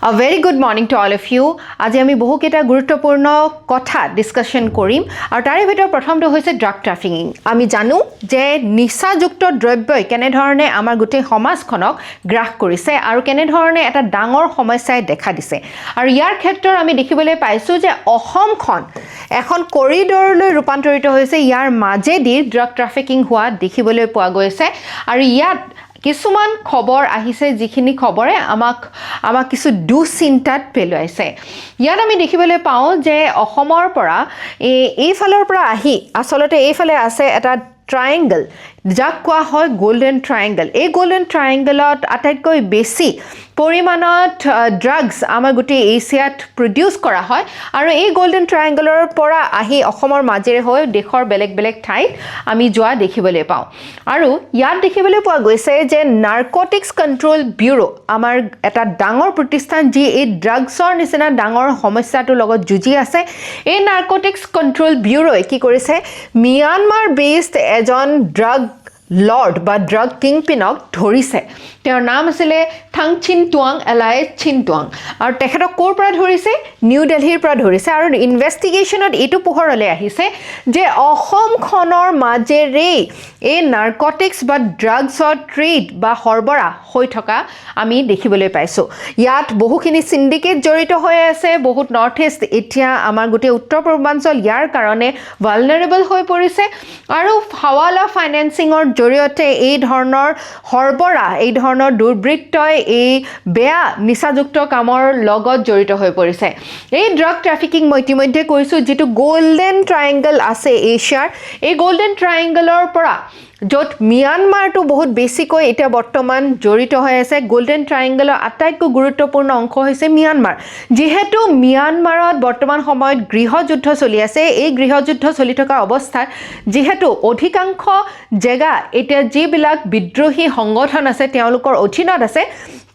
A very good morning to all of you. আজি আমি বহুকেইটা গুৰুত্বপূৰ্ণ কথা ডিসকাশন কৰিম আৰু তাৰে ভিতৰত প্ৰথমটো হৈছে ড্ৰাগ ট্ৰাফিকিং। আমি জানো যে নিচাযুক্ত দ্ৰব্যই কেনে ধৰণে আমাৰ গোটেই সমাজখনক গ্ৰাস কৰিছে আৰু কেনে ধৰণে এটা ডাঙৰ সমস্যাই দেখা দিছে। আৰু ইয়াৰ ক্ষেত্ৰত আমি দেখিবলৈ পাইছো যে অসমখন এখন কৰিডৰলৈ ৰূপান্তৰিত হৈছে। ইয়াৰ মাজেদি ড্ৰাগ ট্ৰাফিকিং হোৱা দেখিবলৈ পোৱা গৈছে আৰু ইয়াত কিছুমান খবৰ আহিছে যিখিনি খবৰে আমাক কিছু দুশ্চিন্তাত পেলাইছে। ইয়াত আমি দেখিবলৈ পাওঁ যে অসমৰ পৰা এইফালৰ পৰা আহি আচলতে এইফালে আছে এটা ট্ৰায়েংগল, যাক কোৱা হয় গোল্ডেন ট্ৰায়েংগল। এই গোল্ডেন ট্ৰায়েংগলত আটাইতকৈ বেছি পৰিমাণত ড্ৰাগছ আমাৰ গোটেই এছিয়াত প্ৰডিউচ কৰা হয় আৰু এই গোল্ডেন ট্ৰায়েংগলৰ পৰা আহি অসমৰ মাজেৰে হৈ দেশৰ বেলেগ বেলেগ ঠাইত আমি যোৱা দেখিবলৈ পাওঁ। আৰু ইয়াত দেখিবলৈ পোৱা গৈছে যে নাৰ্কটিক্স কণ্ট্ৰল ব্যুৰো আমাৰ এটা ডাঙৰ প্ৰতিষ্ঠান যি এই ড্ৰাগছৰ নিচিনা ডাঙৰ সমস্যাটোৰ লগত যুঁজি আছে। এই নাৰ্কটিক্স কণ্ট্ৰল ব্যুৰোই কি কৰিছে, ম্যানমাৰ বেছড এজন ড্ৰাগ লৰ্ড বা ড্ৰাগ কিংপিনক ধৰিছে। তেওঁৰ নাম আছিলে থাংচিন টুৱাং এলাই চিনটুৱাং আৰু তেখেতক ক'ৰ পৰা ধৰিছে, নিউ দিল্লীৰ পৰা ধৰিছে। আৰু ইনভেষ্টিগেশ্যনত এইটো পোহৰলৈ আহিছে যে অসমখনৰ মাজেৰেই এই নাৰ্কটিক্স বা ড্ৰাগছৰ ট্ৰেড বা সৰবৰাহ হৈ থকা আমি দেখিবলৈ পাইছোঁ। ইয়াত বহুখিনি চিণ্ডিকেট জড়িত হৈ আছে। বহুত নৰ্থ ইষ্ট এতিয়া আমাৰ গোটেই উত্তৰ পূৰ্বাঞ্চল ইয়াৰ কাৰণে ভালনাৰেবল হৈ পৰিছে আৰু হাৱালা ফাইনেন্সিঙৰ জৰিয়তে এই ধৰণৰ সৰবৰাহ, এই ধৰণৰ দুৰ্বৃত্তই এই বেয়া নিচাযুক্ত কামৰ লগত জড়িত হৈ পৰিছে। এই ড্ৰাগ ট্ৰাফিকিং মই ইতিমধ্যে কৈছোঁ, যিটো গল্ডেন ট্ৰায়েংগল আছে এছিয়াৰ, এই গল্ডেন ট্ৰায়েংগলৰ পৰা য'ত ম্যানমাৰটো বহুত বেছিকৈ এতিয়া বৰ্তমান জড়িত হৈ আছে। গল্ডেন ট্ৰায়েংগলৰ আটাইতকৈ গুৰুত্বপূৰ্ণ অংশ হৈছে ম্যানমাৰ। যিহেতু ম্যানমাৰত বৰ্তমান সময়ত গৃহযুদ্ধ চলি আছে, এই গৃহযুদ্ধ চলি থকা অৱস্থাত যিহেতু অধিকাংশ জেগা এতিয়া যিবিলাক বিদ্ৰোহী সংগঠন আছে তেওঁলোকৰ অধীনত আছে,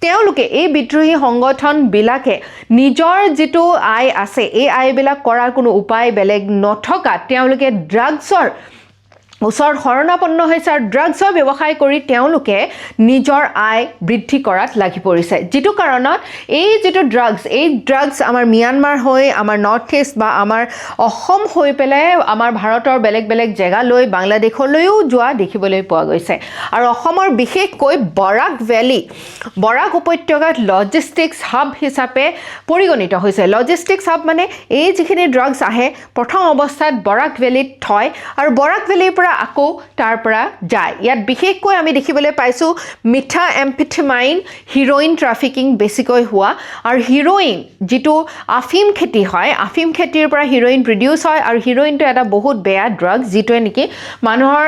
তেওঁলোকে এই বিদ্ৰোহী সংগঠনবিলাকে নিজৰ যিটো আয় আছে এই আয়বিলাক কৰাৰ কোনো উপায় বেলেগ নথকাত তেওঁলোকে ড্ৰাগছৰ ওচৰত শৰণাপন্ন হৈছে আৰু ড্ৰাগছৰ ব্যৱসায় কৰি তেওঁলোকে নিজৰ আয় বৃদ্ধি কৰাত লাগি পৰিছে। যিটো কাৰণত এই যিটো ড্ৰাগছ আমাৰ ম্যানমাৰ হৈ আমাৰ নৰ্থ ইষ্ট বা আমাৰ অসম হৈ পেলাই আমাৰ ভাৰতৰ বেলেগ বেলেগ জেগালৈ বাংলাদেশলৈও যোৱা দেখিবলৈ পোৱা গৈছে। আৰু অসমৰ বিশেষকৈ বৰাক উপত্যকাত লজিষ্টিক্স হাব হিচাপে পৰিগণিত হৈছে। লজিষ্টিক্স হাব মানে এই যিখিনি ড্ৰাগছ আহে প্ৰথম অৱস্থাত বৰাক ভেলীত থয় আৰু বৰাক ভেলীৰ পৰা আকৌ তাৰ পৰা যায়। ইয়াত বিশেষকৈ আমি দেখিবলৈ পাইছোঁ মিঠা এম্ফেটামাইন, হিৰ'ইন ট্ৰাফিকিং বেছিকৈ হোৱা। আৰু হিৰ'ইন যিটো আফিম খেতি হয়, আফিম খেতিৰ পৰা হিৰ'ইন প্ৰডিউচ হয় আৰু হিৰ'ইনটো এটা বহুত বেয়া ড্ৰাগ যিটোৱে নেকি মানুহৰ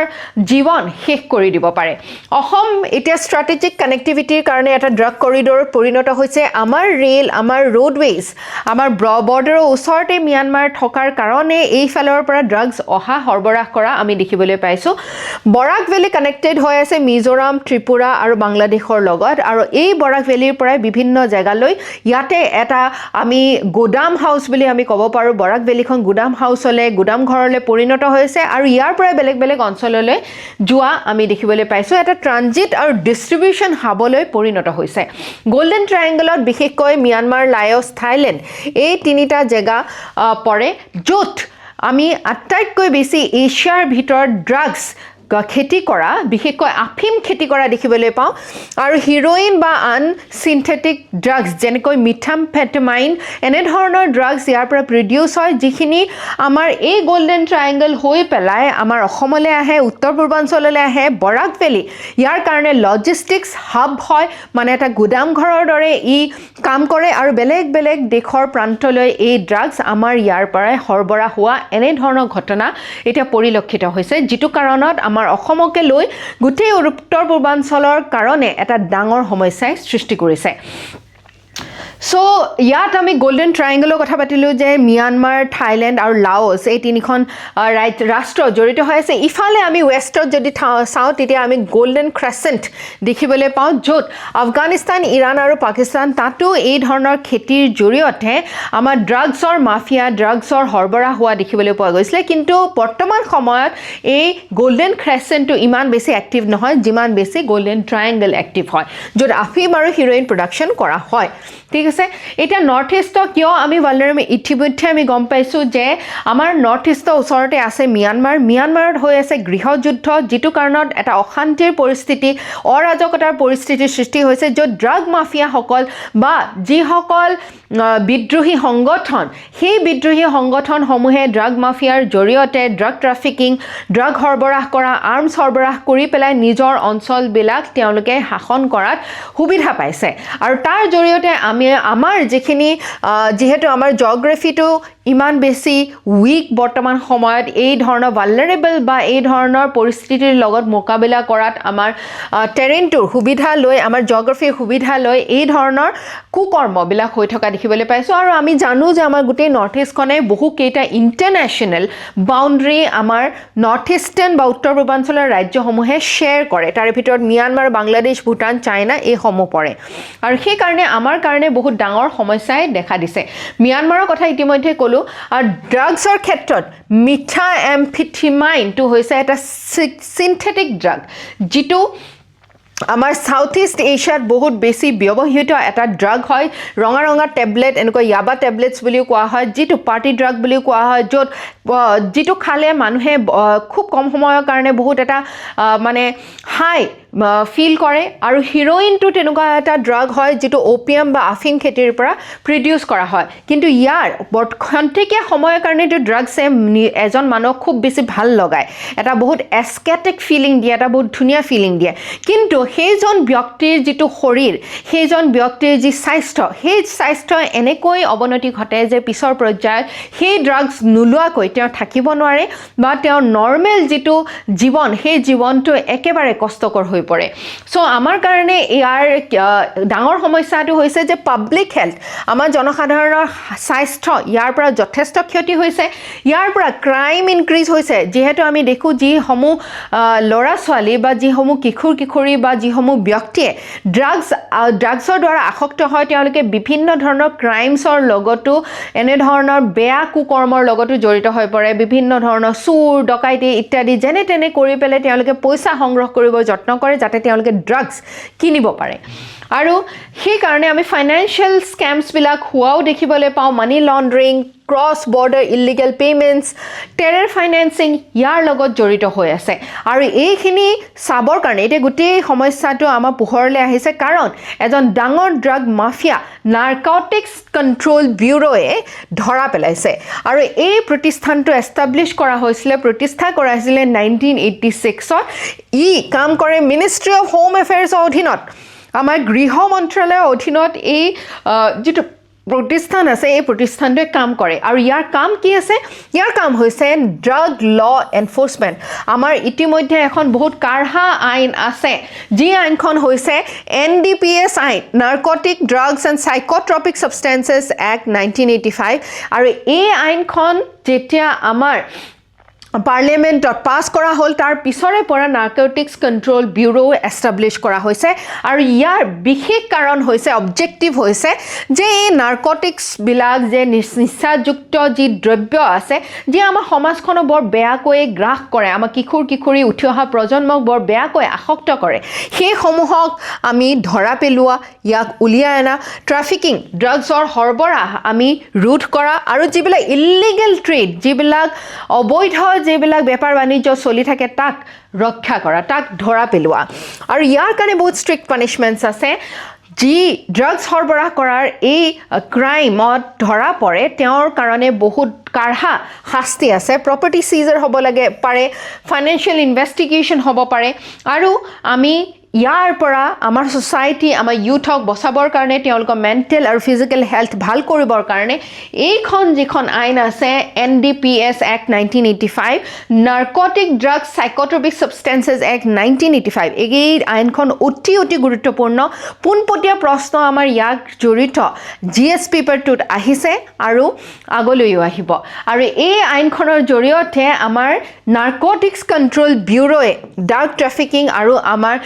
জীৱন শেষ কৰি দিব পাৰে। অসম এতিয়া ষ্ট্ৰেটেজিক কানেক্টিভিটিৰ কাৰণে এটা ড্ৰাগ কৰিডৰত পৰিণত হৈছে। আমাৰ ৰেল, আমাৰ ৰোডৱেজ, আমাৰ বৰ্ডাৰৰ ওচৰতে ম্যানমাৰ থকাৰ কাৰণে এইফালৰ পৰা ড্ৰাগছ অহা সৰবৰাহ কৰা আমি দেখিবলৈ পাইছোঁ। বৰাক ভেলী কানেক্টেড হৈ আছে মিজোৰাম, ত্ৰিপুৰা আৰু বাংলাদেশৰ লগত আৰু এই বৰাক ভেলীৰ পৰাই বিভিন্ন জেগালৈ ইয়াতে এটা আমি গুদাম হাউচ বুলি আমি ক'ব পাৰোঁ। বৰাক ভেলীখন গুদাম হাউচলৈ, গুদাম ঘৰলৈ পৰিণত হৈছে আৰু ইয়াৰ পৰাই বেলেগ বেলেগ অঞ্চললৈ যোৱা আমি দেখিবলৈ পাইছোঁ। এটা ট্ৰানজিট আৰু ডিষ্ট্ৰিবিউশ্যন হাবলৈ পৰিণত হৈছে। গল্ডেন ট্ৰায়েংগলত বিশেষকৈ ম্যানমাৰ, লায়ছ, থাইলেণ্ড এই তিনিটা জেগা পৰে, য'ত আমি আটাইতকৈ বেছি এছিয়াৰ ভিতৰত ড্ৰাগছ খেতি কৰা, বিশেষকৈ আফিম খেতি কৰা দেখিবলৈ পাওঁ। আৰু হিৰ'ইন বা আন চিন্থেটিক ড্ৰাগছ যেনেকৈ মিথামফেটামাইন এনেধৰণৰ ড্ৰাগছ ইয়াৰ পৰা প্ৰডিউচ হয়, যিখিনি আমাৰ এই গল্ডেন ট্ৰায়েংগল হৈ পেলাই আমাৰ অসমলৈ আহে, উত্তৰ পূৰ্বাঞ্চললৈ আহে। বৰাক ভেলী ইয়াৰ কাৰণে লজিষ্টিক্স হাব হয়, মানে এটা গুদাম ঘৰৰ দৰে ই কাম কৰে আৰু বেলেগ বেলেগ দেশৰ প্ৰান্তলৈ এই ড্ৰাগছ আমাৰ ইয়াৰ পৰাই সৰবৰাহ হোৱা এনেধৰণৰ ঘটনা এতিয়া পৰিলক্ষিত হৈছে, যিটো কাৰণত আমাৰ অসমকে লৈ গোটেই উত্তৰ পূৰ্বাঞ্চলৰ কাৰণে এটা ডাঙৰ সমস্যাই সৃষ্টি কৰিছে। সো ইয়াত আমি গোল্ডেন ট্ৰায়েংগলৰ কথা পাতিলোঁ যে ম্যানমাৰ, থাইলেণ্ড আৰু লাওছ এই তিনিখন ৰাষ্ট্ৰ জড়িত হৈ আছে। ইফালে আমি ৱেষ্টত যদি চাওঁ তেতিয়া আমি গোল্ডেন ক্ৰেচেণ্ট দেখিবলৈ পাওঁ, য'ত আফগানিস্তান, ইৰাণ আৰু পাকিস্তান তাতো এই ধৰণৰ খেতিৰ জৰিয়তে আমাৰ ড্ৰাগছৰ মাফিয়া, ড্ৰাগছৰ সৰবৰাহ হোৱা দেখিবলৈ পোৱা গৈছিলে। কিন্তু বৰ্তমান সময়ত এই গোল্ডেন ক্ৰেচেণ্টটো ইমান বেছি এক্টিভ নহয় যিমান বেছি গোল্ডেন ট্ৰায়েংগল এক্টিভ হয়, য'ত আফিম আৰু হিৰ'ইন প্ৰডাকশ্যন কৰা হয়। ঠিক আছে। আছে এতিয়া নৰ্থ ইষ্টৰ কিয় আমি ভালৰেবল ইতিমধ্যে আমি গম পাইছোঁ যে আমাৰ নৰ্থ ইষ্টৰ ওচৰতে আছে মিয়ানমাৰত হৈ আছে গৃহযুদ্ধ যিটো কাৰণত এটা অশান্তিৰ পৰিস্থিতি অৰাজকতাৰ পৰিস্থিতিৰ সৃষ্টি হৈছে য'ত ড্ৰাগ মাফিয়াসকল বা যিসকল বিদ্ৰোহী সংগঠন সেই বিদ্ৰোহী সংগঠনসমূহে ড্ৰাগ মাফিয়াৰ জৰিয়তে ড্ৰাগ ট্ৰাফিকিং ড্ৰাগ সৰবৰাহ কৰা আৰ্মছ সৰবৰাহ কৰি পেলাই নিজৰ অঞ্চলবিলাক তেওঁলোকে শাসন কৰাত সুবিধা পাইছে আৰু তাৰ জৰিয়তে আমাৰ যিহেতু আমাৰ জিঅ'গ্ৰাফিটো ইমান বেছি উইক বৰ্তমান সময়ত এই ধৰণৰ ভালনাৰেবল বা এই ধৰণৰ পৰিস্থিতিৰ লগত মোকাবিলা কৰাত আমাৰ টেৰেইনটোৰ সুবিধা লৈ আমাৰ জিঅ'গ্ৰাফিৰ সুবিধা লৈ এই ধৰণৰ কুকৰ্মবিলাক হৈ থকা দেখিবলৈ পাইছোঁ আৰু আমি জানো যে আমাৰ গোটেই নৰ্থ ইষ্টখনে বহুকেইটা ইণ্টাৰনেশ্যনেল বাউণ্ডৰী আমাৰ নৰ্থ ইষ্টাৰ্ণ বা উত্তৰ পূৰ্বাঞ্চলৰ ৰাজ্যসমূহে শ্বেয়াৰ কৰে তাৰে ভিতৰত ম্যানমাৰ বাংলাদেশ ভূটান চাইনা এইসমূহ পৰে আৰু সেইকাৰণে আমাৰ কাৰণে বহুত ডাঙৰ সমস্যাই দেখা দিছে ম্যানমাৰৰ কথা ইতিমধ্যে ক'লোঁ আৰু ড্ৰাগছৰ ক্ষেত্ৰত মিঠা এম্ফিথিমাইনটো হৈছে এটা চিন্থেটিক ড্ৰাগ যিটো আমাৰ সাউথ ইষ্ট এছিয়াত বহুত বেছি ব্যৱহৃত এটা ড্ৰাগ হয় ৰঙা টেবলেট এনেকুৱা ইয়াবা টেবলেটছ বুলিও কোৱা হয় যিটো পাৰ্টি ড্ৰাগ বুলিও কোৱা হয় য'ত যিটো খালে মানুহে খুব কম সময়ৰ কাৰণে বহুত এটা মানে হাই ফিল কৰে আৰু হিৰ'ইনটো তেনেকুৱা এটা ড্ৰাগ হয় যিটো অপিয়াম বা আফিং খেতিৰ পৰা প্ৰডিউচ কৰা হয় কিন্তু ইয়াৰ খন্তেকীয়া সময়ৰ কাৰণে এইটো ড্ৰাগছে এজন মানুহক খুব বেছি ভাল লগায় এটা বহুত এস্কেটিক ফিলিং দিয়ে এটা বহুত ধুনীয়া ফিলিং দিয়ে কিন্তু সেইজন ব্যক্তিৰ যিটো শৰীৰ সেইজন ব্যক্তিৰ যি স্বাস্থ্য সেই স্বাস্থ্যই এনেকৈ অৱনতি ঘটে যে পিছৰ পৰ্যায়ত সেই ড্ৰাগছ নোলোৱাকৈ তেওঁ থাকিব নোৱাৰে বা তেওঁৰ নৰ্মেল যিটো জীৱন সেই জীৱনটো একেবাৰে কষ্টকৰ হৈ পৰে সো আমাৰ কাৰণে ইয়াৰ ডাঙৰ সমস্যাটো হৈছে যে পাব্লিক হেল্থ আমাৰ জনসাধাৰণৰ স্বাস্থ্য ইয়াৰ পৰা যথেষ্ট ক্ষতি হৈছে ইয়াৰ পৰা ক্ৰাইম ইনক্ৰিজ হৈছে যিহেতু আমি দেখোঁ যিসমূহ ল'ৰা ছোৱালী বা যিসমূহ কিশোৰী বা যিসমূহ ব্যক্তিয়ে ড্ৰাগছৰ দ্বাৰা আসক্ত হয় তেওঁলোকে বিভিন্ন ধৰণৰ ক্ৰাইমছৰ লগতো এনেধৰণৰ বেয়া কুকৰ্মৰ লগতো জড়িত হৈ পৰে বিভিন্ন ধৰণৰ চুৰ ডকাইতি ইত্যাদি যেনে তেনে কৰি পেলাই তেওঁলোকে পইচা সংগ্ৰহ কৰিব যত্ন কৰে যাতে তেওঁলোকে ড্ৰাগছ কিনিব পাৰে আৰু সেইকাৰণে আমি ফাইনেন্সিয়েল স্কেমছবিলাক হোৱাও দেখিবলৈ পাওঁ money laundering cross border illegal payments terror financing ইয়াৰ লগত জড়িত হৈ আছে আৰু এইখিনি চাবৰ কাৰণে এতিয়া গোটেই সমস্যাটো আমাৰ পোহৰলৈ আহিছে কাৰণ এজন ডাঙৰ ড্ৰাগ মাফিয়া নাৰ্কটিক্স কণ্ট্ৰল ব্যুৰোৱে ধৰা পেলাইছে আৰু এই প্ৰতিষ্ঠানটো প্ৰতিষ্ঠা কৰা হৈছিলে 1986ত কাম কৰে মিনিষ্ট্ৰী অফ হোম এফেয়াৰ্ছৰ অধীনত আমাৰ গৃহ মন্ত্ৰালয়ৰ অধীনত এই যিটো প্ৰতিষ্ঠান আছে এই প্ৰতিষ্ঠানটোৱে কাম কৰে আৰু ইয়াৰ কাম কি আছে ইয়াৰ কাম হৈছে ড্ৰাগ ল এনফৰ্চমেণ্ট আমাৰ ইতিমধ্যে এখন বহুত কাঢ়া আইন আছে যি আইনখন হৈছে NDPS আইন narcotic drugs and সাইক'ট্ৰপিক substances act 1985 আৰু এই আইনখন যেতিয়া আমাৰ পাৰ্লিয়ামেণ্টত পাছ কৰা হ'ল তাৰ পিছৰে পৰা নাৰ্কটিক্স কণ্ট্ৰল ব্যুৰো এষ্টাব্লিছ কৰা হৈছে আৰু ইয়াৰ বিশেষ কাৰণ হৈছে অবজেক্টিভ হৈছে যে এই নাৰ্কটিক্সবিলাক যে নিচাযুক্ত যি দ্ৰব্য আছে যি আমাৰ সমাজখনক বৰ বেয়াকৈ গ্ৰাস কৰে আমাৰ কিশোৰী উঠি অহা প্ৰজন্মক বৰ বেয়াকৈ আসক্ত কৰে সেইসমূহক আমি ধৰা পেলোৱা ইয়াক উলিয়াই অনা ট্ৰাফিকিং ড্ৰাগছৰ সৰবৰাহ আমি ৰোধ কৰা আৰু যিবিলাক ইলিগেল ট্ৰেড যিবিলাক অবৈধ যিবিলাক বেপাৰ বাণিজ্য চলি থাকে তাক ৰক্ষা কৰা তাক ধৰা পেলোৱা আৰু ইয়াৰ কাৰণে বহুত ষ্ট্ৰিক্ট পানিছমেণ্টছ আছে যি ড্ৰাগছ সৰবৰাহ কৰাৰ এই ক্ৰাইমত ধৰা পৰে তেওঁৰ কাৰণে বহুত কাঢ়া শাস্তি আছে প্ৰপাৰ্টি চিজাৰ হ'ব পাৰে ফাইনেন্সিয়েল ইনভেষ্টিগেশ্যন হ'ব পাৰে আৰু আমি ইয়াৰ পৰা আমাৰ সোসাইটি আমাৰ ইউথক বচাবৰ কাৰণে তেওঁলোকৰ মেণ্টেল আৰু ফিজিকেল হেল্থ ভাল কৰিবৰ কাৰণে এইখন যিখন আইন আছে NDPS Act 1985 narcotic drugs psychotropic substances act 1985 এই আইনখন অতি গুৰুত্বপূৰ্ণ পোনপটীয়া প্ৰশ্ন আমাৰ ইয়াক জড়িত GS পেপাৰটোত আহিছে আৰু আগলৈও আহিব আৰু এই আইনখনৰ জৰিয়তে আমাৰ নাৰ্কটিক্স কণ্ট্ৰল ব্যুৰোৱে ড্ৰাগ ট্ৰাফিকিং আৰু আমাৰ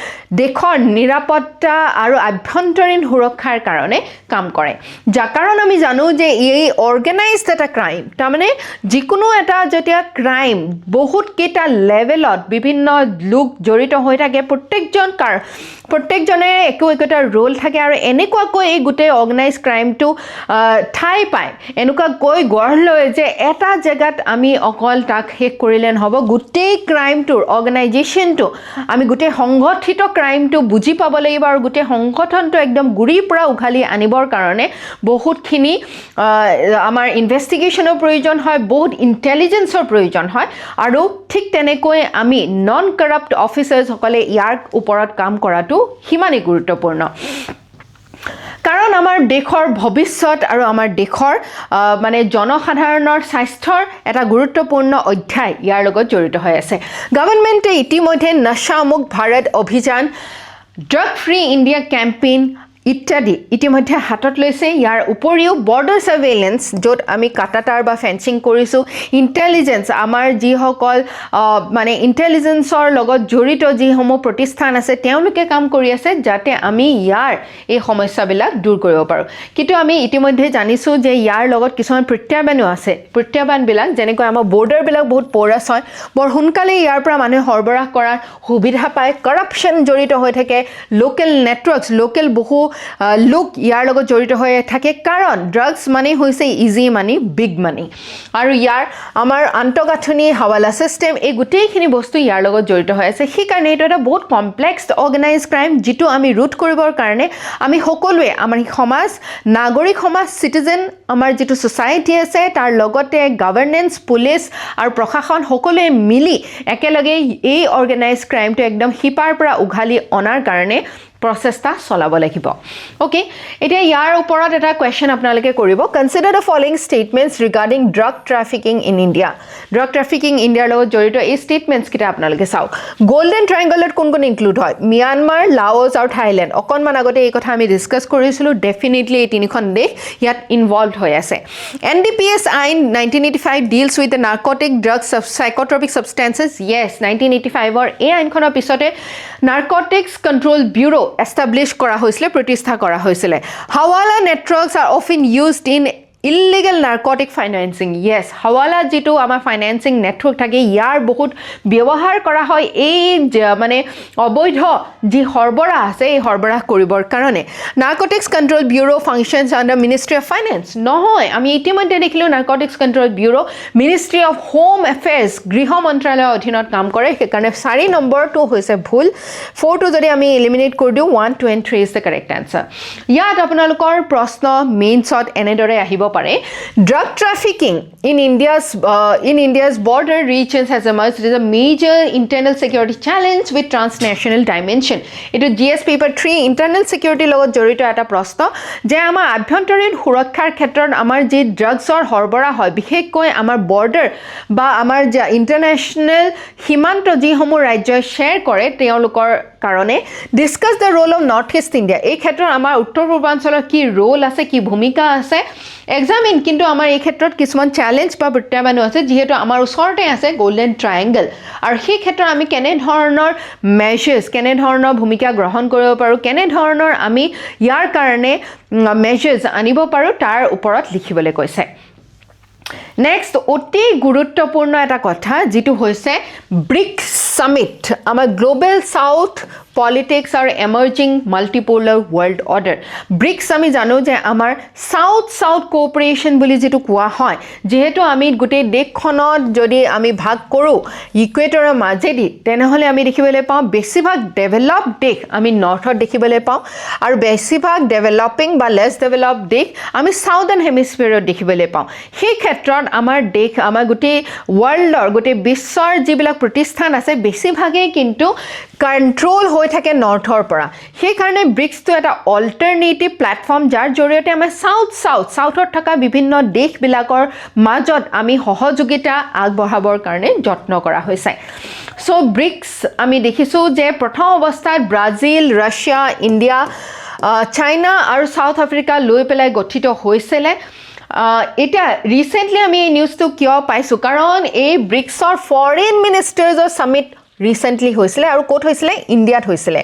দেশৰ নিৰাপত্তা আৰু আভ্যন্তৰীণ সুৰক্ষাৰ কাৰণে কাম কৰে যাৰ কাৰণ আমি জানো যে এই অৰ্গেনাইজড এটা ক্ৰাইম তাৰমানে যিকোনো এটা যেতিয়া ক্ৰাইম বহুত কেইটা লেভেলত বিভিন্ন লোক জড়িত হৈ থাকে প্ৰত্যেকজন প্ৰত্যেকজনে একোটা ৰোল থাকে আৰু এনেকুৱাকৈ এই গোটেই অৰ্গেনাইজ ক্ৰাইমটো ঠাই পায় এনেকুৱাকৈ গঢ় লয় যে এটা জেগাত আমি অকল তাক শেষ কৰিলে নহ'ব গোটেই ক্ৰাইমটোৰ অৰ্গেনাইজেশ্যনটো আমি গোটেই সংগঠিত ক্ৰাইমটো বুজি পাব লাগিব আৰু গোটেই সংগঠনটো একদম গুৰিৰ পৰা উঘালি আনিবৰ কাৰণে বহুতখিনি আমাৰ ইনভেষ্টিগেশ্যনৰ প্ৰয়োজন হয় বহুত ইণ্টেলিজেন্সৰ প্ৰয়োজন হয় আৰু ঠিক তেনেকৈ আমি নন কাৰাপ্ট অফিচাৰসকলে ইয়াৰ ওপৰত কাম কৰাটো সিমানেই গুৰুত্বপূৰ্ণ কাৰণ আমাৰ দেশৰ ভৱিষ্যত আৰু আমাৰ দেশৰ মানে জনসাধাৰণৰ স্বাস্থ্যৰ এটা গুৰুত্বপূৰ্ণ অধ্যায় ইয়াৰ লগত জড়িত হৈ আছে গভৰ্ণমেণ্টে ইতিমধ্যে নশামুক্ত ভাৰত অভিযান ড্ৰাগ ফ্ৰী ইণ্ডিয়া কেম্পেইন ইত্যাদি ইতিমধ্যে হাতত লৈছে ইয়াৰ উপৰিও বৰ্ডাৰ সাৰ্ভেইলেন্স য'ত আমি কাটাটাৰ বা ফেন্সিং কৰিছোঁ ইণ্টেলিজেন্স আমাৰ যিসকল মানে ইণ্টেলিজেন্সৰ লগত জড়িত যিসমূহ প্ৰতিষ্ঠান আছে তেওঁলোকে কাম কৰি আছে যাতে আমি ইয়াৰ এই সমস্যাবিলাক দূৰ কৰিব পাৰোঁ কিন্তু আমি ইতিমধ্যে জানিছোঁ যে ইয়াৰ লগত কিছুমান প্ৰত্যাহ্বানো আছে প্ৰত্যাহ্বানবিলাক যেনেকৈ আমাৰ বৰ্ডাৰবিলাক বহুত পৰাছ হয় বৰ সোনকালে ইয়াৰ পৰা মানুহে সৰবৰাহ কৰাৰ সুবিধা পায় কৰাপশ্যন জড়িত হৈ থাকে লোকেল নেটৱৰ্কছ লোকেল বহু লোক ইয়াৰ লগত জড়িত হৈ থাকে কাৰণ ড্ৰাগছ মানে হৈছে ইজি মানি বিগ মানি আৰু ইয়াৰ আমাৰ আন্তঃগাঁথনি হাৱালা চিষ্টেম এই গোটেইখিনি বস্তু ইয়াৰ লগত জড়িত হৈ আছে সেইকাৰণে এইটো এটা বহুত কমপ্লেক্স অৰ্গেনাইজ ক্ৰাইম যিটো আমি ৰুট কৰিবৰ কাৰণে আমি সকলোৱে আমাৰ সমাজ নাগৰিক সমাজ চিটিজেন আমাৰ যিটো ছ'চাইটি আছে তাৰ লগতে গভৰ্নেন্স পুলিচ আৰু প্ৰশাসন সকলোৱে মিলি একেলগে এই অৰ্গেনাইজ ক্ৰাইমটো একদম শিপাৰ পৰা উঘালি অনাৰ কাৰণে প্ৰচেষ্টা চলাব লাগিব ওকে এতিয়া ইয়াৰ ওপৰত এটা কোৱেশ্চন আপোনালোকে কৰিব consider the following statements regarding drug trafficking in India drug trafficking ইণ্ডিয়াৰ লগত জড়িত এই ষ্টেটমেন্টছ কিটা আপোনালোকে চাওক গোল্ডেন ট্ৰায়াংগলত কোন কোন ইনক্লুড হয় মিয়ানমাৰ লাওছ আৰু থাইলেণ্ড অকণমান আগতে এই কথা আমি ডিছকাছ কৰিছিলোঁ ডেফিনেটলি এই তিনিখন দেশ ইয়াত ইনভলভড হৈ আছে NDPS আইন 1985 deals with the narcotic drugs psychotropic substances yes 1985ৰ এই আইনখনৰ পিছতে নাৰ্কটিক্স কণ্ট্ৰোল ব্যুৰো এষ্টাব্লিছ কৰা হৈছিলে প্ৰতিষ্ঠা কৰা হৈছিলে hawala networks are often used in illegal narcotic financing yes hawala যিটো আমাৰ ফাইনেন্সিং নেটৱৰ্ক থাকে ইয়াৰ বহুত ব্যৱহাৰ কৰা হয় এই মানে অবৈধ যি সৰবৰাহ আছে এই সৰবৰাহ কৰিবৰ কাৰণে narcotics control bureau functions under ministry of finance নহয় আমি ইতিমধ্যে দেখিলোঁ narcotics control bureau ministry of home affairs গৃহ মন্ত্ৰালয়ৰ অধীনত কাম কৰে সেইকাৰণে 4 নম্বৰটো হৈছে ভুল 4টো যদি আমি এলিমিনেট কৰি দিওঁ 1 2 and 3 is the correct answer ইয়াত আপোনালোকৰ প্ৰশ্ন মেইনছত এনেদৰে আহিব পাৰে drug trafficking in India's border regions has emerged as a major internal security challenge with transnational dimension etu GS paper 3 internal security logot jorito eta proshno je amar abhyantarin surakkar khetron amar je drugs or horbora hoy bikhekkoi amar border ba amar je international himanto ji homo rajyo share kore teolokor karone discuss the role of north east India ei khetron amar uttor purbanchলৰ কি role আছে কি ভূমিকা আছে examine কিন্তু আমাৰ এই ক্ষেত্ৰত কিছুমান চ্যালেঞ্জ বা প্ৰত্যাহ্বান আছে যেহেতু আমাৰ ওচৰতে আছে গোল্ডেন ট্ৰায়াংগল আৰু সেই ক্ষেত্ৰত আমি কেনে ধৰণৰ মেজাৰ্স কেনে ধৰণৰ ভূমিকা গ্ৰহণ কৰিব পাৰো কেনে ধৰণৰ আমি ইয়াৰ কাৰণে মেজাৰ্স আনিব পাৰো তাৰ ওপৰত লিখিবলৈ কৈছে নেক্সট অতি গুৰুত্বপূৰ্ণ এটা কথা যেটো হৈছে ব্ৰিক্স সামিট আমাৰ গ্লোবাল সাউথ পলিটিক্স আৰু এমাৰ্জিং মাল্টিপোলাৰ ওয়াৰ্ল্ড অৰ্ডাৰ ব্ৰিক্স আমি জানো যে আমাৰ সাউথ সাউথ কোঅপাৰেচন বুলি যেটো কোৱা হয় যেহেতু আমি গোটেই দেশখনত যদি আমি ভাগ কৰো ইকুৱেটৰৰ মাজেদি তেনেহলে আমি দেখিবলৈ পাওঁ বেছিভাগ ডেভেলপ দেশ আমি নৰ্থত দেখিবলৈ পাওঁ আৰু বেছিভাগ ডেভেলপিং বা লেছ ডেভেলপ দেশ আমি সাউদাৰ্ণ হেমিস্ফিয়াৰত দেখিবলৈ পাওঁ সেই ক্ষেত্ৰত আমাৰ দেশ আমাৰ গোটেই ওয়াৰ্ল্ডৰ গোটেই বিশ্বৰ যিবিলাক প্ৰতিষ্ঠান আছে বেছিভাগেই কিন্তু কন্ট্ৰোল হৈ থাকে নৰ্থৰ পৰা সেই কাৰণে ব্ৰিক্সটো এটা অল্টাৰনেটিভ প্ল্যাটফৰ্ম যাৰ জৰিয়তে আমাৰ সাউথত থকা বিভিন্ন দেশবিলাকৰ মাজত আমি সহযোগিতা আগবঢ়াবৰ কাৰণে যত্ন কৰা হৈছে সো ব্ৰিক্স আমি দেখিছো যে প্ৰথম অৱস্থাত ব্ৰাজিল ৰাছিয়া ইণ্ডিয়া চাইনা আৰু সাউথ আফ্ৰিকা লৈ পেলাই গঠিত হৈছিল এটা ৰিসেন্টলি আমি এই নিউজটো কিয় পাইছো কাৰণ এই ব্ৰিক্সৰ ফৰেন মিনিষ্টাৰ্ছৰ সামিট ৰিসেন্টলি হৈছিল আৰু কোট হৈছিল ইণ্ডিয়াত হৈছিল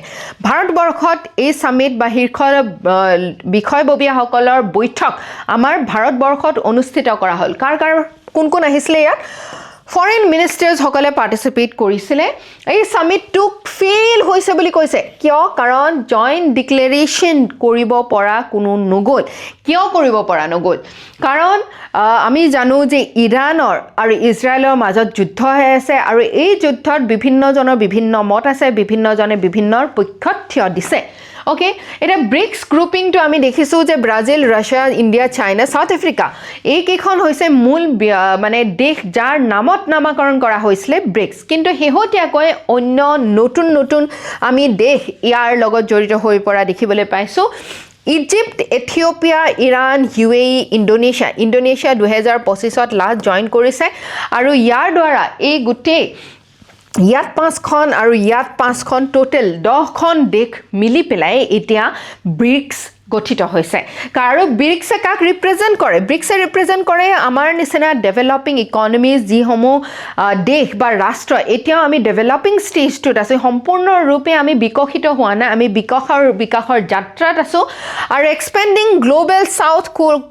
ভাৰতবৰ্ষত এই সামিট বা শীৰ্ষ বিষয়ববীয়াসকলৰ বৈঠক আমাৰ ভাৰতবৰ্ষত অনুষ্ঠিত কৰা হ'ল কাৰ কোন আহিছিল ইয়াত ফৰেন মিনিষ্টাৰ্ছসকলে পাৰ্টিচিপেট কৰিছিলে এই সামিটটোক ফেইল হৈছে বুলি কৈছে কিয় কাৰণ জইণ্ট ডিক্লেৰেশ্যন কৰিব পৰা কোনো নগ'ল কিয় কৰিব পৰা নগ'ল কাৰণ আমি জানো যে ইৰাণৰ আৰু ইজৰাইলৰ মাজত যুদ্ধ হৈ আছে আৰু এই যুদ্ধত বিভিন্নজনৰ বিভিন্ন মত আছে বিভিন্নজনে বিভিন্নৰ পক্ষত থিয় দিছে ওকে এটা ব্ৰিক্স গ্ৰুপিংটো আমি দেখিছোঁ যে Brazil Russia India China south Africa এইকেইখন হৈছে মূল মানে দেশ যাৰ নামত নামাকৰণ কৰা হৈছিলে ব্ৰিক্স কিন্তু শেহতীয়াকৈ অন্য নতুন নতুন আমি দেশ ইয়াৰ লগত জড়িত হৈ পৰা দেখিবলৈ পাইছোঁ Egypt Ethiopia Iran UAE Indonesia 2025ত লাষ্ট জইন কৰিছে আৰু ইয়াৰ দ্বাৰা এই গোটেই ইয়াত 5খন আৰু ইয়াত 5খন টোটেল 10খন দেশ মিলি পেলাই এতিয়া ব্ৰিক্স গঠিত হৈছে আৰু ব্ৰিক্সে কাক ৰিপ্ৰেজেণ্ট কৰে ব্ৰিক্সে ৰিপ্ৰেজেণ্ট কৰে আমাৰ নিচিনা ডেভেলপিং ইকনমিজ যিসমূহ দেশ বা ৰাষ্ট্ৰ এতিয়াও আমি ডেভেলপিং ষ্টেজটোত আছোঁ সম্পূৰ্ণৰূপে আমি বিকশিত হোৱা নাই আমি বিকাশৰ যাত্ৰাত আছোঁ আৰু expanding global south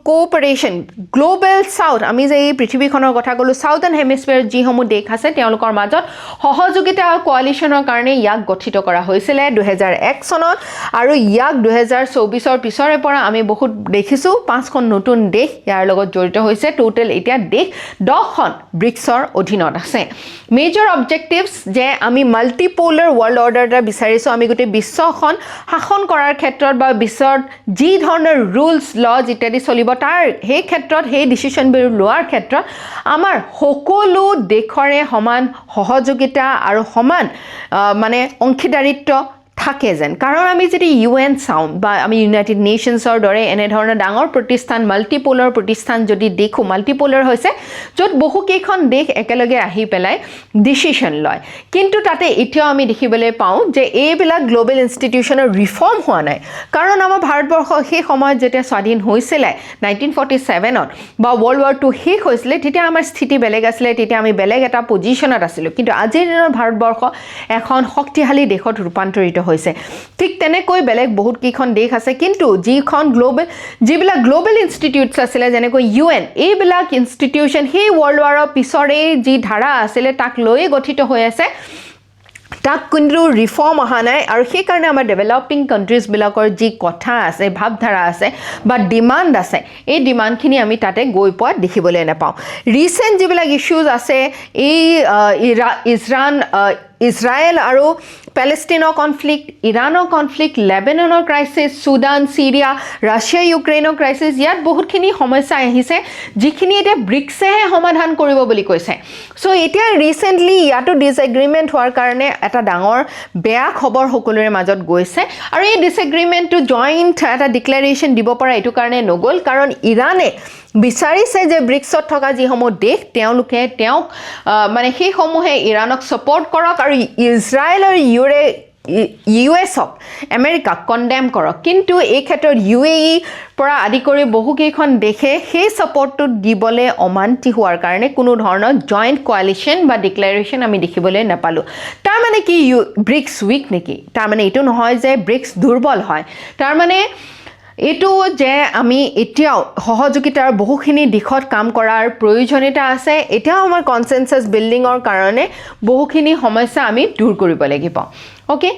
cooperation global south আমি যে এই পৃথিৱীখনৰ কথা ক'লোঁ ছাউথাৰ্ণ হেমিস্ফিয়াৰত যিসমূহ দেশ আছে তেওঁলোকৰ মাজত সহযোগিতা কোৱালিশ্যনৰ কাৰণে ইয়াক গঠিত কৰা হৈছিলে 2001 চনত আৰু ইয়াক 2024 পিছৰে পৰা আমি বহুত দেখিছোঁ 5খন নতুন দেশ ইয়াৰ লগত জড়িত হৈছে টোটেল এতিয়া দেশ 10খন ব্ৰিক্সৰ অধীনত আছে মেজৰ অবজেক্টিভছ যে আমি মাল্টিপোলাৰ ৱৰ্ল্ড অৰ্ডাৰ এটা বিচাৰিছোঁ আমি গোটেই বিশ্বখন শাসন কৰাৰ ক্ষেত্ৰত বা বিশ্বত যি ধৰণৰ ৰুলছ লজ ইত্যাদি চলিব তাৰ সেই ক্ষেত্ৰত সেই ডিচিশ্যনবোৰ লোৱাৰ ক্ষেত্ৰত আমাৰ সকলো দেশৰে সমান সহযোগিতা আৰু সমান মানে অংশীদাৰিত্ব থাকে যেন কাৰণ আমি যদি UN চাওঁ বা আমি ইউনাইটেড নেশ্যনছৰ দৰে এনেধৰণৰ ডাঙৰ প্ৰতিষ্ঠান মাল্টিপোলাৰ প্ৰতিষ্ঠান যদি দেখোঁ মাল্টিপোলাৰ হৈছে য'ত বহুকেইখন দেশ একেলগে আহি পেলাই ডিচিশ্যন লয় কিন্তু তাতে এতিয়াও আমি দেখিবলৈ পাওঁ যে এইবিলাক গ্ল'বেল ইনষ্টিটিউশ্যনৰ ৰিফৰ্ম হোৱা নাই কাৰণ আমাৰ ভাৰতবৰ্ষ সেই সময়ত যেতিয়া স্বাধীন হৈছিলে 1947ত বা ৱৰ্ল্ড ৱাৰ II শেষ হৈছিলে তেতিয়া আমাৰ স্থিতি বেলেগ আছিলে তেতিয়া আমি বেলেগ এটা পজিশ্যনত আছিলোঁ কিন্তু আজিৰ দিনত ভাৰতবৰ্ষ এখন শক্তিশালী দেশত ৰূপান্তৰিত হৈছে ঠিক তেনেকৈ বেলেগ বহুত কেইখন দেশ আছে কিন্তু যিবিলাক গ্ল'বেল ইনষ্টিটিউটছ আছিলে যেনেকৈ UN এইবিলাক ইনষ্টিটিউশ্যন সেই ৱৰ্ল্ড ৱাৰৰ পিছৰে যি ধাৰা আছিলে তাক লৈয়ে গঠিত হৈ আছে তাক কিন্তু ৰিফৰ্ম অহা নাই আৰু সেইকাৰণে আমাৰ ডেভেলপিং কাণ্ট্ৰিজবিলাকৰ যি কথা আছে ভাৱধাৰা আছে বা ডিমাণ্ড আছে এই ডিমাণ্ডখিনি আমি তাতে গৈ পোৱা দেখিবলৈ নাপাওঁ ৰিচেণ্ট যিবিলাক ইছ্যুজ আছে এই ইজৰাইল আৰু পেলেষ্টিনৰ কনফ্লিক্ট ইৰাণৰ কনফ্লিক্ট লেবাননৰ ক্ৰাইচিছ চুডান চিৰিয়া ৰাছিয়া ইউক্ৰেইনৰ ক্ৰাইচিছ ইয়াত বহুতখিনি সমস্যা আহিছে যিখিনি এতিয়া ব্ৰিক্সেহে সমাধান কৰিব বুলি কৈছে চ' এতিয়া ৰিচেণ্টলি ইয়াতো ডিছএগ্ৰিমেণ্ট হোৱাৰ কাৰণে এটা ডাঙৰ বেয়া খবৰ সকলোৰে মাজত গৈছে আৰু এই ডিছএগ্ৰিমেণ্টটো জইণ্ট এটা ডিক্লেৰেশ্যন দিব পৰা এইটো কাৰণে নগ'ল কাৰণ ইৰাণে বিচাৰিছে যে ব্ৰিক্সত থকা যিসমূহ দেশ তেওঁলোকে তেওঁক মানে সেইসমূহে ইৰাণক ছাপৰ্ট কৰক আৰু ইজৰাইল আৰু USক আমেৰিকাক কণ্ডেম কৰক কিন্তু এই ক্ষেত্ৰত UAE পৰা আদি কৰি বহুকেইখন দেশে সেই ছাপৰ্টটো দিবলৈ অমান্তি হোৱাৰ কাৰণে কোনো ধৰণৰ জইণ্ট কোৱালিশ্যন বা ডিক্লেৰেশ্যন আমি দেখিবলৈ নাপালোঁ তাৰমানে কি ব্ৰিক্স উইক নেকি তাৰমানে এইটো নহয় যে ব্ৰিক্স দুৰ্বল হয় তাৰমানে এইটো যে আমি এতিয়াও সহযোগিতাৰ বহুখিনি দিশত কাম কৰাৰ প্ৰয়োজনীয়তা আছে এতিয়াও আমাৰ কনচেনচাছ বিল্ডিঙৰ কাৰণে বহুখিনি সমস্যা আমি দূৰ কৰিব লাগিব ওকে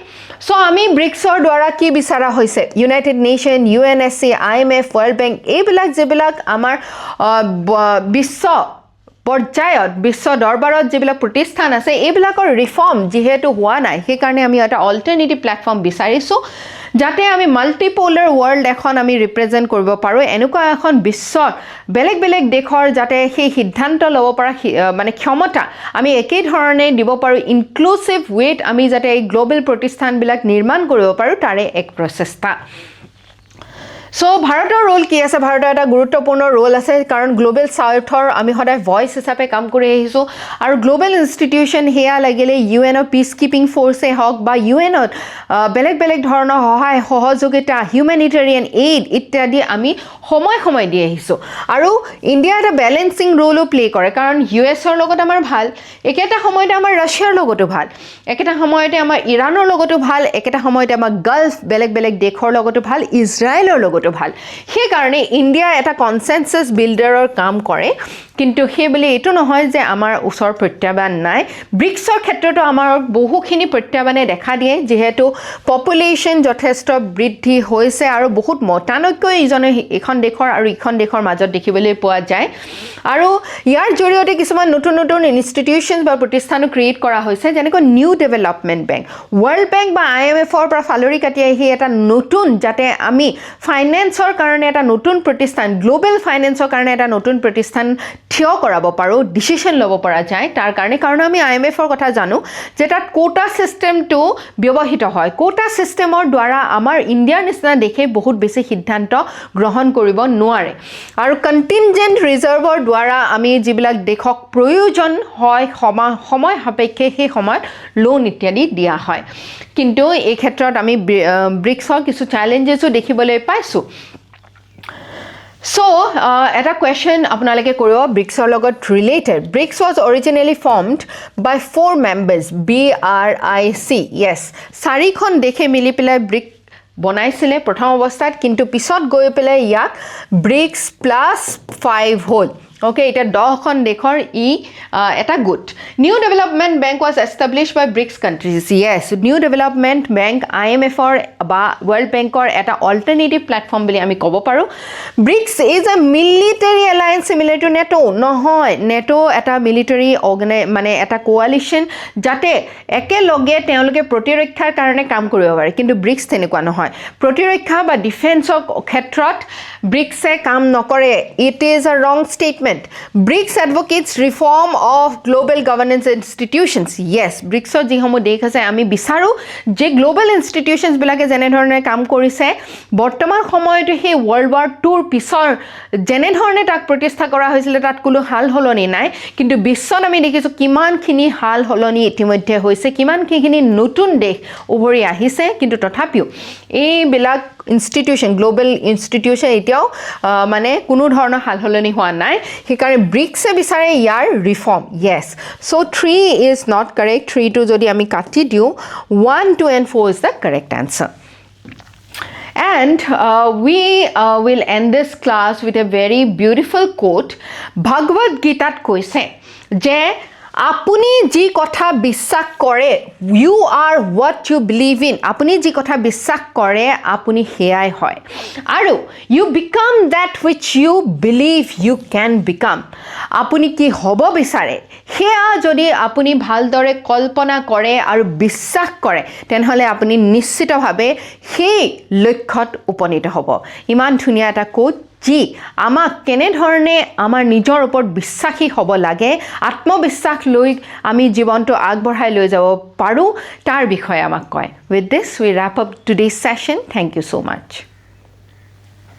চ' আমি ব্ৰিক্সৰ দ্বাৰা কি বিচৰা হৈছে United nation UNSC IMF world bank এইবিলাক যিবিলাক আমাৰ বিশ্ব পৰ্যায়ত বিশ্ব দৰবাৰত যিবিলাক প্ৰতিষ্ঠান আছে এইবিলাকৰ ৰিফৰ্ম যিহেতু হোৱা নাই সেইকাৰণে আমি এটা অল্টাৰনেটিভ প্লেটফৰ্ম বিচাৰিছোঁ যাতে আমি মাল্টিপোলাৰ ৱৰ্ল্ড এখন আমি ৰিপ্ৰেজেণ্ট কৰিব পাৰোঁ এনেকুৱা এখন বিশ্বৰ বেলেগ বেলেগ দেশৰ যাতে সেই সিদ্ধান্ত ল'ব পৰা মানে ক্ষমতা আমি একেই ধৰণে দিব পাৰোঁ ইনক্লুচিভ ৱেত আমি যাতে এই গ্ল'বেল প্ৰতিষ্ঠানবিলাক নিৰ্মাণ কৰিব পাৰোঁ তাৰে এক প্ৰচেষ্টা চ' ভাৰতৰ ৰোল কি আছে ভাৰতৰ এটা গুৰুত্বপূৰ্ণ ৰোল আছে কাৰণ গ্ল'বেল ছাউথৰ আমি সদায় ভইচ হিচাপে কাম কৰি আহিছোঁ আৰু গ্ল'বেল ইনষ্টিটিউশ্যন সেয়া লাগিলে UNৰ পিচ কিপিং ফ'ৰ্চেই হওক বা UNত বেলেগ বেলেগ ধৰণৰ সহায় সহযোগিতা হিউমেনিটেৰিয়ান এইড ইত্যাদি আমি সময় দি আহিছোঁ আৰু ইণ্ডিয়া এটা বেলেঞ্চিং ৰোলো প্লে কৰে কাৰণ USৰ লগত আমাৰ ভাল একেটা সময়তে আমাৰ ৰাছিয়াৰ লগতো ভাল একেটা সময়তে আমাৰ ইৰাণৰ লগতো ভাল একেটা সময়তে আমাৰ গাল্ফ বেলেগ বেলেগ দেশৰ লগতো ভাল ইজৰাইলৰ লগত কৰিবতো ভাল সেইকাৰণে ইণ্ডিয়া এটা কনসেনসাস বিল্ডাৰৰ কাম কৰে কিন্তু সেই বুলি এটো নহয় যে আমাৰ ওচৰ প্ৰত্যাহ্বান নাই ব্ৰিক্সৰ ক্ষেত্ৰতো আমাৰ বহুখিনি প্ৰত্যাহ্বানে দেখা দিয়ে যেহেতু পপুলেশন যথেষ্ট বৃদ্ধি হৈছে আৰু বহুত মতানৈক্য ইজনে এখন দেশৰ আৰু ইখন দেশৰ মাজত দেখিবলৈ পোৱা যায় আৰু ইয়াৰ জৰিয়তে কিছুমান নতুন নতুন ইনষ্টিটিউশনছ বা প্ৰতিষ্ঠানো ক্ৰিয়েট কৰা হৈছে যেনেকৈ new development bank world bank বা IMFৰ পৰা ফালৰি কাটি আহি এটা নতুন যাতে আমি ফাইনেন্সৰ কাৰণে এটা নতুন প্ৰতিষ্ঠান গ্লোবাল ফাইনেন্সৰ কাৰণে এটা নতুন প্ৰতিষ্ঠান থিয় কৰাব পাৰো ডিসিশন ল'ব পৰা যায় তাৰ কাৰণে কাৰণ আমি IMFৰ কথা জানো যে তাত কোটা সিস্টেমটো ব্যৱহৃত হয় কোটা সিস্টেমৰ দ্বাৰা আমাৰ ইণ্ডিয়াৰ নিচিনা দেশে বহুত বেছি সিদ্ধান্ত গ্ৰহণ কৰিব নোৱাৰে আৰু কন্টিনজেন্ট ৰিজাৰ্ভৰ দ্বাৰা আমি যিবিলাক দেশক প্ৰয়োজন হয় সময় সাপেক্ষে সেই সময়ত লোন ইত্যাদি দিয়া হয় কিন্তু এই ক্ষেত্ৰত আমি ব্ৰিক্সৰ কিছু চ্যালেঞ্জেসও দেখিবলৈ পাইছো So, a question apnalake koribo BRICS logot related. BRICS was originally formed by 4 members, BRIC. Yes, sarikhon dekhe mili pelai BRIC বনাইছিলে প্ৰথম অৱস্থাত কিন্তু পিছত গৈ পেলাই ইয়াক BRICS +5 হল Okay, এটা 10 খন দেশৰ এটা গুট new development bank was established by BRICS countries yes new development bank IMF or বা ওয়ার্ল্ড বেংকৰ এটা অল্টাৰনেটিভ প্ল্যাটফৰ্ম বুলি আমি ক'ব পাৰো BRICS is a military alliance similar to NATO নহয় NATO এটা military মানে এটা coalition যাতে একেলগে তেওঁলোকে প্ৰতিৰক্ষাৰ কাৰণে কাম কৰিব পাৰে কিন্তু BRICS তেনেকুৱা নহয় প্ৰতিৰক্ষা বা ডিফেন্সৰ ক্ষেত্ৰত BRICS কাম নকৰে it is a wrong statement BRICS advocates reform of global governance institutions yes BRICS ji homo dekh ase ami bisaru je global institutions bilake jene dhorone kaam korise bortoman samoyte he world war 2 r pisor jene dhorone tak protesta kora hoisile tat kulo hal holoni nai kintu biশ্বত আমি দেখিছো কিমান খিনি হাল হলনি ইতিমধ্যে হৈছে কিমান খিনি নতুন দেশ উভৰি আহিছে কিন্তু তথাপিও এই বিলাক institution global institution এতিয়াও মানে কোনো ধৰণৰ হাল হলনি হোৱা নাই সেইকাৰণে BRICS এ বিচাৰে ইয়াৰ reform yes so 3 is not correct 3 to যদি আমি কাটি দিও 1 2 and 4 is the correct answer And we will end this class with a very beautiful quote Bhagavad Gita koise je আপুনি যি কথা বিশ্বাস কৰে you are what you believe in আপুনি যি কথা বিশ্বাস কৰে আপুনি হেয়াই হয় আৰু you become that which you believe you can become আপুনি কি হ'ব বিচাৰে হেয়া যদি আপুনি ভালদৰে কল্পনা কৰে আৰু বিশ্বাস কৰে তেনহলে আপুনি নিশ্চিতভাৱে সেই লক্ষ্যত উপনীত হ'ব ইমান ধুনীয়া এটা কোট জি আমাক কেনে ধৰণে আমাৰ নিজৰ ওপৰত বিশ্বাসী হ'ব লাগে আত্মবিশ্বাস লৈ আমি জীৱনটো আগবঢ়াই লৈ যাব পাৰো তাৰ বিষয়ে আমাক কয় with this we wrap up today's session thank you so much